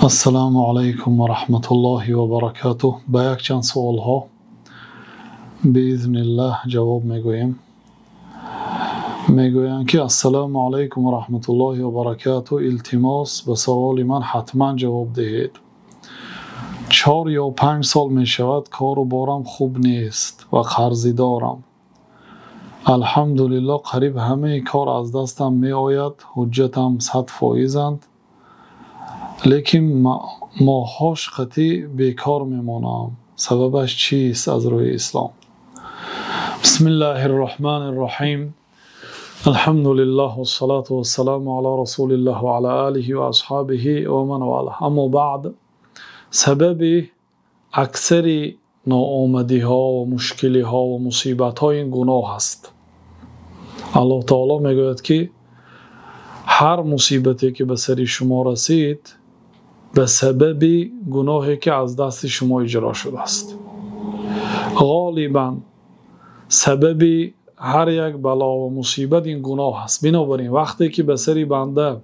السلام علیکم و رحمت الله و برکاته. با یک چند سوال ها باذن الله جواب میگویم. میگویند که السلام علیکم و رحمت الله و برکاته، التماس به سوال من حتما جواب دهید. 4 یا 5 سال می شود کار و بارم خوب نیست و قرضی دارم. الحمدلله قریب همه کار از دستم می آید، حجتم 100% لیکن ماهاش قطعی بیکار میمانم. سببش چیست از روی اسلام؟ بسم الله الرحمن الرحیم. الحمد لله والصلاة والسلام علی رسول الله و علی آله و اصحابه و من والاه. اما بعد، سبب اکثر ناآمدی ها و مشکلی ها و مصیبت ها این گناه است. الله تعالی میگوید که هر مصیبتی که به سر شما رسید به سبب گناهی که از دست شما اجرا شده است. غالبا سبب هر یک بلا و مصیبت این گناه است. بنابراین وقتی که به سر بنده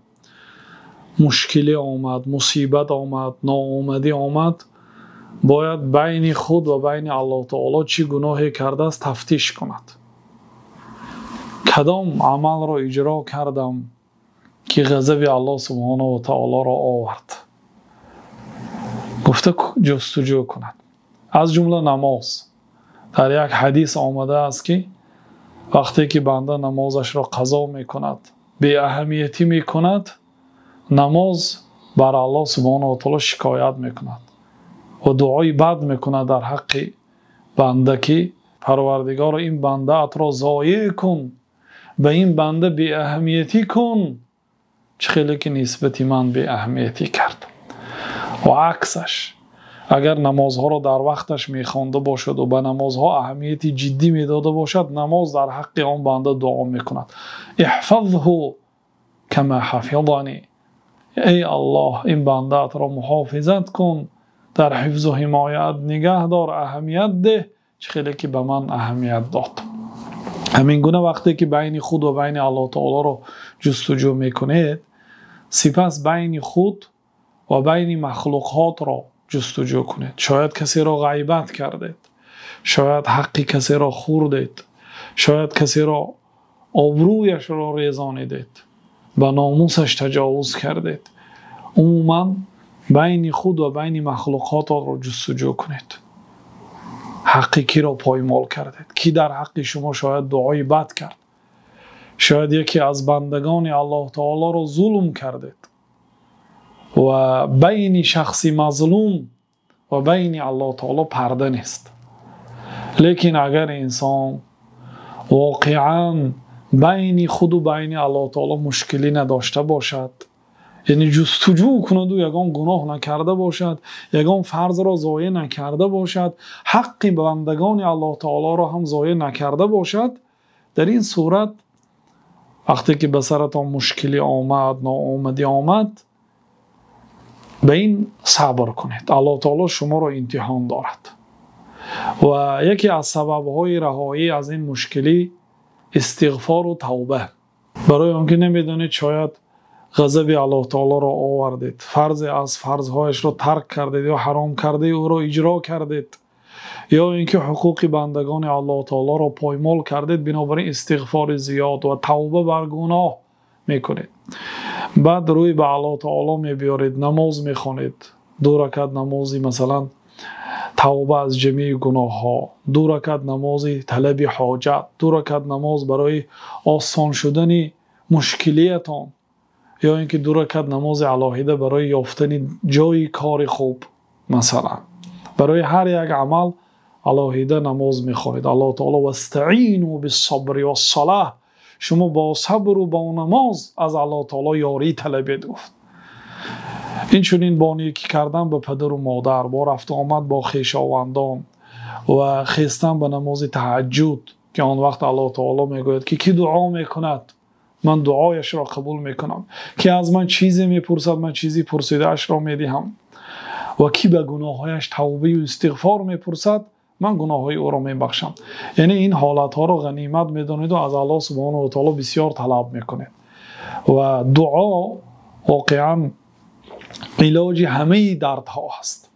مشکلی آمد، مصیبت آمد، ناآمدی آمد، باید بین خود و بین الله تعالی چی گناهی کرده است تفتیش کند. کدام عمل را اجرا کردم که غضب الله سبحانه و تعالی را آورد؟ گفته جستجو کند. از جمله نماز. در یک حدیث آمده است که وقتی که بنده نمازش را قضا می کند، بی اهمیتی می کند، نماز بر الله سبحانه و تعالی شکایت می کند و دعای بد می کند در حق بنده که پروردگار این بنده ات را ضایع کن، به این بنده بی اهمیتی کن، چه خیلی که نسبت من بی اهمیتی کرد. و عکسش، اگر نمازها را در وقتش میخوانده باشد و به نمازها اهمیتی جدی میداده باشد، نماز در حق آن بنده دعا میکند: احفظه کما حفظنی. ای الله، این بنده را محافظت کن، در حفظ و حمایت نگه دار، اهمیت ده، چه خیلی که به من اهمیت داد. همین گونه وقتی که بین خود و بین الله تعالی را جستجو میکنید، سپس بین خود و بین مخلوقات را جستجو کنید. شاید کسی را غیبت کردید، شاید حق کسی را خوردید، شاید کسی را آبرویش را ریزانیدید، به ناموسش تجاوز کردید. عموما بین خود و بین مخلوقات را جستجو کنید. حقی کی را پایمال کردید؟ کی در حق شما شاید دعای بد کرد؟ شاید یکی از بندگان الله تعالی را ظلم کردید و بین شخصی مظلوم و بین الله تعالی پرده نیست. لیکن اگر انسان واقعا بین خود و بین الله تعالی مشکلی نداشته باشد، یعنی جستجو کند و یگان گناه نکرده باشد، یگان فرض را ضایع نکرده باشد، حق بندگان الله تعالی را هم ضایع نکرده باشد، در این صورت وقتی که به سرتان مشکلی آمد، ناآمدی آمد، به این صبر کنید. الله تعالی شما را امتحان دارد و یکی از سبب‌های رهایی از این مشکلی استغفار و توبه. برای آنکه نمیدانید شاید غضب الله تعالی را آوردید، فرض از فرض‌هایش را ترک کردید یا حرام کرده او را اجرا کردید، یا اینکه حقوق بندگان الله تعالی را پایمال کردید. بنابراین استغفار زیاد و توبه بر گناه میکنید. بعد روی به الله تعالی میبیارید، نماز میخوانید، 2 رکعت نمازی مثلا توبه از جمیع گناه ها، 2 رکعت نمازی طلب حاجت، 2 رکعت نماز برای آسان شدن مشکلیتان، یا اینکه 2 رکعت نماز الهیده برای یافتن جای کار خوب. مثلا برای هر یک عمل الهیده نماز میخوانید. الله تعالی واستعینوا بالصبر والصلاه، شما با صبر و با نماز از الله تعالی یاری طلبید. گفت این چنین بانی که کردن به پدر و مادر، با رفت آمد با خویشاوندان و خیستن به نماز تهجد، که آن وقت الله تعالی میگوید که کی دعا میکند من دعایش را قبول میکنم، کی از من چیزی میپرسد من چیزی پرسیده‌اش را میدهم، و کی به گناهایش توبه و استغفار میپرسد من گناههای او را میبخشم. یعنی این حالت ها را غنیمت میدانید و از الله سبحانه و تعالی بسیار طلب میکنید. و دعا واقعا علاج همه دردها است.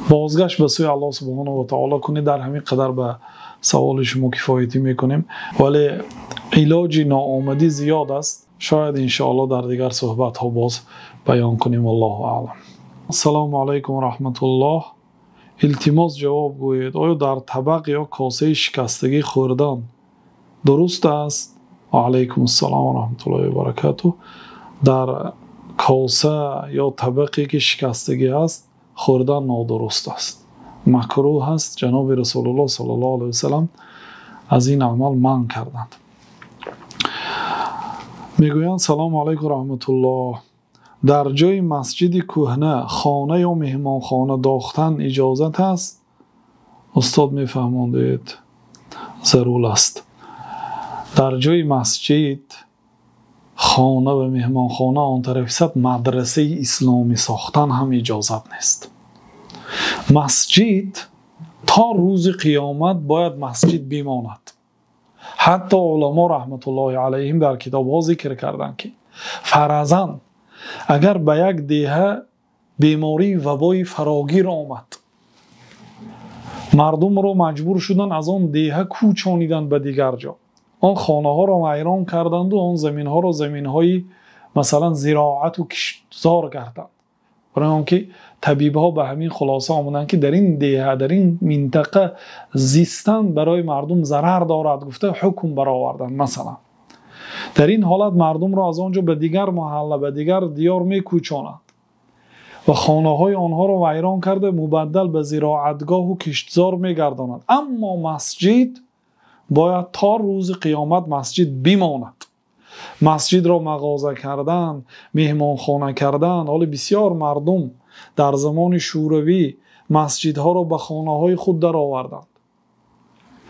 بازگشت به سوی الله سبحانه و تعالی کنید. در همین قدر به سوال شما کفایتی میکنیم، ولی علاج ناآمدی زیاد است، شاید انشاءالله در دیگر صحبت ها باز بیان کنیم. والله اعلم. السلام علیکم و رحمت الله. التماس جواب گویید آیا در طبق یا کاسه شکستگی خوردن درست است؟ و علیکم السلام و رحمت الله و برکاته. در کاسه یا طبقی که شکستگی است خوردن نادرست است، مکروه است. جناب رسول الله صلی الله علیه و سلم از این عمل منع کردند. میگویند سلام علیکم و رحمت الله. در جای مسجد کهنه خانه یا مهمانخانه داختن اجازت است؟ استاد میفهماندید ضرور است. در جای مسجد خانه و مهمانخانه آن طرف مدرسه اسلامی ساختن هم اجازت نیست. مسجد تا روز قیامت باید مسجد بماند. حتی علما رحمت الله علیهم در کتاب ها ذکر کردند که فرضاً اگر به یک دیه بیماری وبای فراگیر آمد، مردم را مجبور شدن از آن دیه کوچانیدن به دیگر جا، آن خانه ها را ویران کردند و آن زمین ها را زمین های مثلا زراعت و کشتزار کردند، برای آنکه طبیب ها به همین خلاصه آمدند که در این دیه در این منطقه زیستن برای مردم ضرر دارد، گفته حکم برآوردند. مثلا در این حالت مردم را از آنجا به دیگر محله به دیگر دیار میکوچانند و خانه های آنها را ویران کرده مبدل به زراعتگاه و کشتزار میگردانند. اما مسجد باید تا روز قیامت مسجد بماند. مسجد را مغازه کردن، مهمانخانه کردن. حال بسیار مردم در زمان شوروی مسجدها را به خانه های خود در آوردند.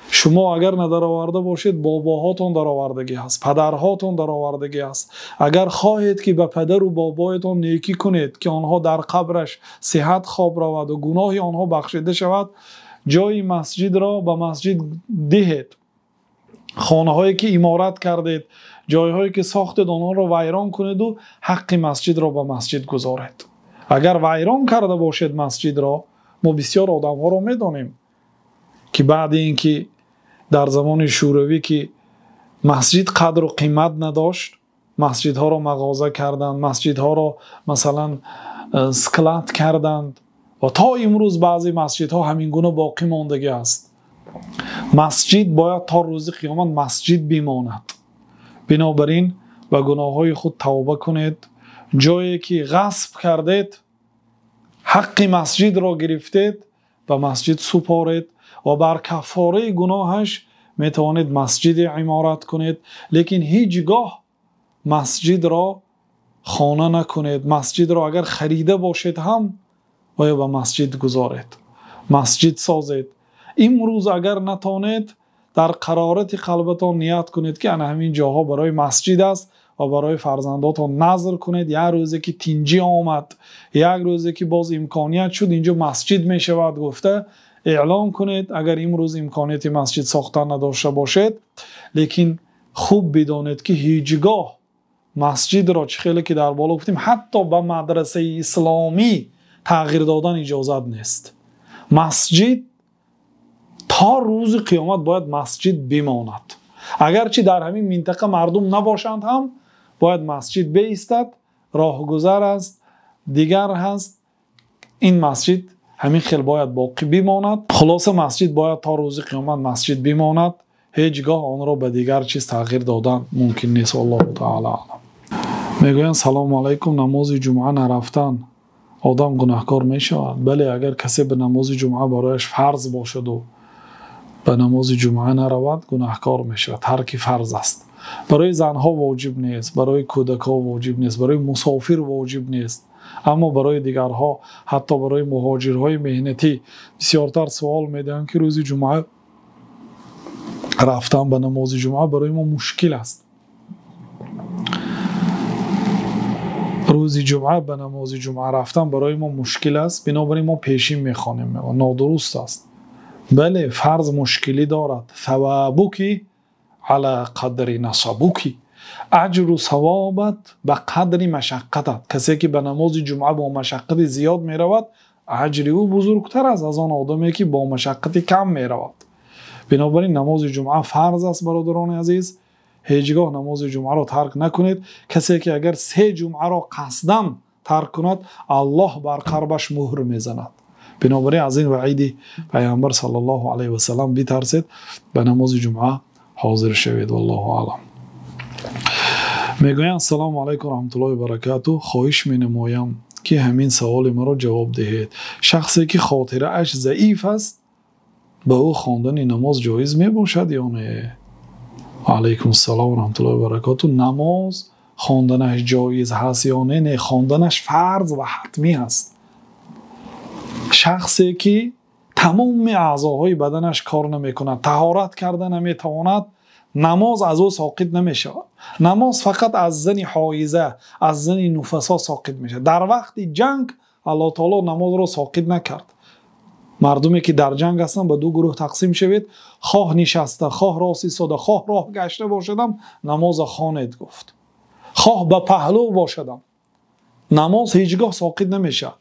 شما اگر ندر آورده باشید باباهاتون در آوردگی هست، پدرهاتون در آوردگی هست. اگر خواهید که به پدر و بابایتون نیکی کنید که آنها در قبرش صحت خواب رود و گناه آنها بخشیده شود، جای مسجد را به مسجد دهید. خانه هایی که عمارت کردید، جای هایی که ساختید آنها را ویران کنید و حق مسجد را به مسجد گذارید. اگر ویران کرده باشید مسجد را، ما بسیار آدم ها را میدانیم که بعد اینکه در زمان شوروی که مسجد قدر و قیمت نداشت، مسجدها را مغازه کردند، مسجدها را مثلا سکلات کردند و تا امروز بعضی مسجدها همین گونه باقی ماندگی است. مسجد باید تا روز قیامت مسجد بماند. بنابراین به گناههای خود توبه کنید. جایی که غصب کردید، حق مسجد را گرفتید، به مسجد سپارید و بر کفاره گناهش میتوانید مسجد عمارت کنید، لیکن هیچگاه مسجد را خانه نکنید. مسجد را اگر خریده باشید هم باید به مسجد گذارید، مسجد سازید. امروز اگر نتانید در قرارت قلبتان نیت کنید که انا همین جاها برای مسجد است و برای فرزنداتان نظر کنید. یک روزی که تینجی آمد، یک روزی که باز امکانیت شد اینجا مسجد می شود گفته، اعلام کنید. اگر امروز امکانیت مسجد ساختن نداشته باشید، لیکن خوب بدانید که هیچگاه مسجد را چه خیلی که در بالا گفتیم حتی به مدرسه اسلامی تغییر دادن اجازت نیست. مسجد تا روز قیامت باید مسجد بماند. اگرچه در همین منطقه مردم نباشند هم باید مسجد بایستد. راهگذر است، دیگر هست، این مسجد همین خیلی باید باقی بماند. خلاصه مسجد باید تا روز قیامت مسجد بماند، هیچگاه آن را به دیگر چیز تغییر دادن ممکن نیست. الله تعالی اعلم. میگویند سلام علیکم، نماز جمعه نرفتن آدم گناهکار می شود؟ بله، اگر کسی به نماز جمعه برایش فرض باشد و به نماز جمعه نرود گناهکار می شود. ترک فرض است. برای زنها واجب نیست، برای کودکان واجب نیست، برای مسافر واجب نیست، اما برای دیگرها، حتی برای مهاجرهای مهنتی بسیارتر سوال میدهند که روز جمعه رفتن به نماز جمعه برای ما مشکل است. روز جمعه به نماز جمعه رفتن برای ما مشکل است، بنابراین ما پیشین میخوانیم و نادرست است. بله، فرض مشکلی دارد. ثوابکی علی قدر نصبکی. اجر و ثوابت به قدر مشقتت. کسی که به نماز جمعه با مشقت زیاد می رود اجر او بزرگتر است از آن آدمی که با مشقت کم می رود. بنابراین نماز جمعه فرض است برادران عزیز. هیچگاه نماز جمعه را ترک نکنید. کسی که اگر 3 جمعه را قصداً ترک کند الله بر قلبش مهر میزند. بنابراین از این وعید پیامبر صلی الله علیه و سلم بترسید، به نماز جمعه حاضر شوید. والله اعلم. میگویند السلام علیکم و رحمت الله و برکاته. خواهش می‌نمایم که همین سوال مرا جواب دهید. شخصی که خاطره اش ضعیف است به او خواندن نماز جایز می باشد یا نه؟ علیکم السلام و رحمت الله و برکاته. نماز خواندنش جایز هست یا نه؟ خواندنش فرض و حتمی است. شخصی که تمام اعضاهای بدنش کار نمیکند، طهارت کرده نمیتواند، نماز از او ساقط نمیشود. نماز فقط از زن حایضه، از زن نفسا ساقط میشه. در وقت جنگ الله تعالی نماز را ساقط نکرد. مردمی که در جنگ هستند به 2 گروه تقسیم شوید، خواه نشسته، خواه راست ایستاده، خواه راه گشته باشدم نماز خوانید گفت. خواه به پهلو باشدم نماز هیچگاه ساقط نمیشد.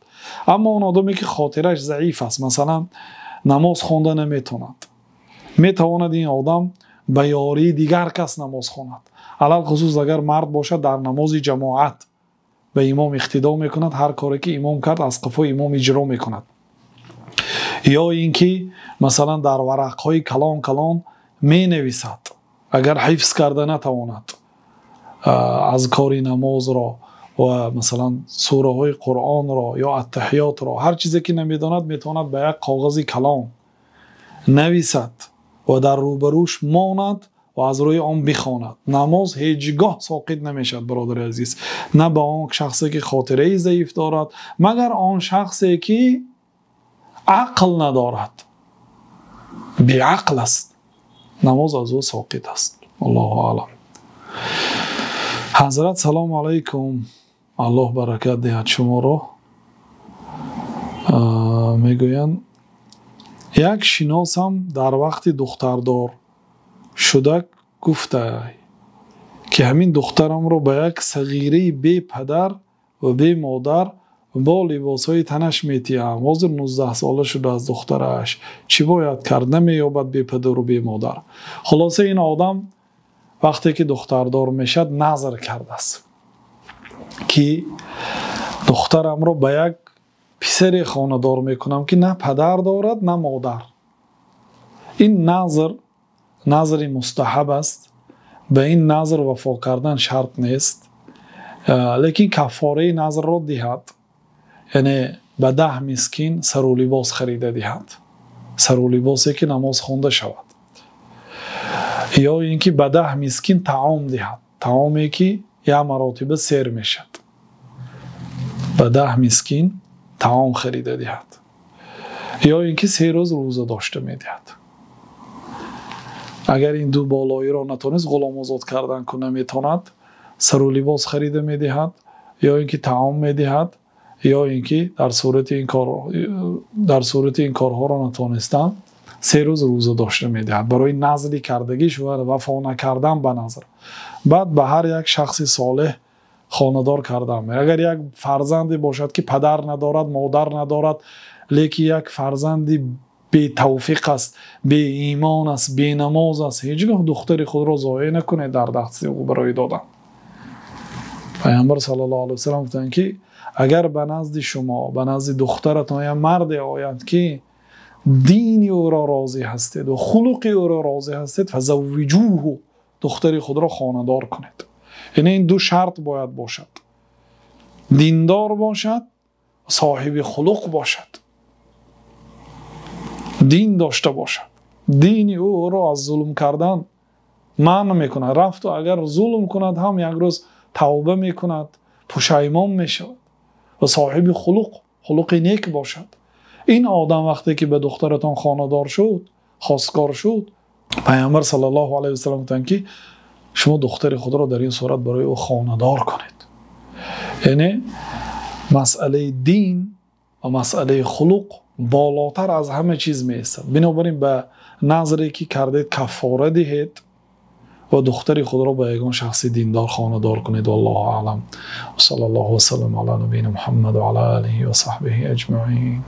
اما اون آدمی که خاطرش ضعیف است، مثلا نماز خوانده نمیتواند، میتواند این آدم به یاری دیگر کس نماز خواند. علل خصوص اگر مرد باشد در نماز جماعت به امام اقتدا میکند، هر کاری که امام کرد از قفای امام اجرا میکند. یا اینکه مثلا در ورقهای کلان کلان می نویسد، اگر حفظ کرده نتواند از کار نماز را و مثلا سوره های قرآن را یا التحیات را، هر چیزی که نمیداند میتواند به یک کاغذ کلان نویسد و در روبروش ماند و از روی آن بخواند. نماز هیچگاه ساقط نمیشد برادر عزیز، نه به آن شخصی که خاطره ضعیف دارد، مگر آن شخصی که عقل ندارد، بی عقل است، نماز از او ساقط است. الله اعلم. حضرت سلام علیکم، الله برکت دهد شما را. میگویند یک شناسم در وقت دختردار شده گفته که همین دخترم را به یک صغیره بی پدر و بی مادر با لباسهای تنش میتیم. حاضر 19 ساله شده از دخترش، چی باید کرد؟ نمییابد بی پدر و بی مادر. خلاصه این آدم وقتی که دختردار میشد نظر کرده است که دخترم را به یک پسر خانه‌دار میکنم که نه پدر دارد نه مادر. این نظر مستحب است، به این نظر وفا کردن شرط نیست، لیکن کفاره نظر را دهد، یعنی به 10 مسکین سر و لباس خریده دهد، سر و لباسی که نماز خوانده شود، یا اینکه به 10 مسکین طعام دهد، طعامی که یک مراتبه سیر میشد، به 10 مسکین طعام خریده دهد، یا اینکه 3 روز روزه داشته میدهد. اگر این دو بالایی را نتونست غلام آزاد کردن کنه میتواند سر و لباس خریده میدهد، یا اینکه طعام میدهد، یا اینکه در صورت این کارها را نتونستن 3 روز روزه داشته میدهد برای نذری کردگیش و وفا نکردن به نظر. بعد به هر یک شخص صالح خانه‌دار کردن. اگر یک فرزندی باشد که پدر ندارد مادر ندارد، لیکن یک فرزندی بی توفیق است، بی ایمان است، بی نماز است، هیچگاه دختر خود را ضایع نکنه در دست او برای دادن. پیامبر صلی الله علیه و سلم گفتند که اگر به نزد شما، به نزد دخترتان یا مرد آید که دین او را راضی هستید و خلق او را راضی هستید، فزوجوه، دختر خود را خانه‌دار کنید. یعنی این 2 شرط باید باشد: دیندار باشد، صاحب خلق باشد، دین داشته باشد. دین او را از ظلم کردن منع میکنه. رفت و اگر ظلم کند هم یک روز توبه میکند، پشیمان میشود و صاحب خلق نیک باشد. این آدم وقتی که به دخترتان خانه‌دار شد، خواستگار شد، پیامبر صلی الله علیه و سلم گفتند که شما دختر خود را در این صورت برای او خانه‌دار کنید. یعنی مسئله دین و مسئله خلق بالاتر از همه چیز می‌ایستد. بنابراین به نظری که کردید کفاره دهید و دختر خود را با یگان شخص دیندار خانه دار کنید. والله اعلم. و صلی الله و سلم علی نبینا محمد و علی آله و صحبه اجمعین.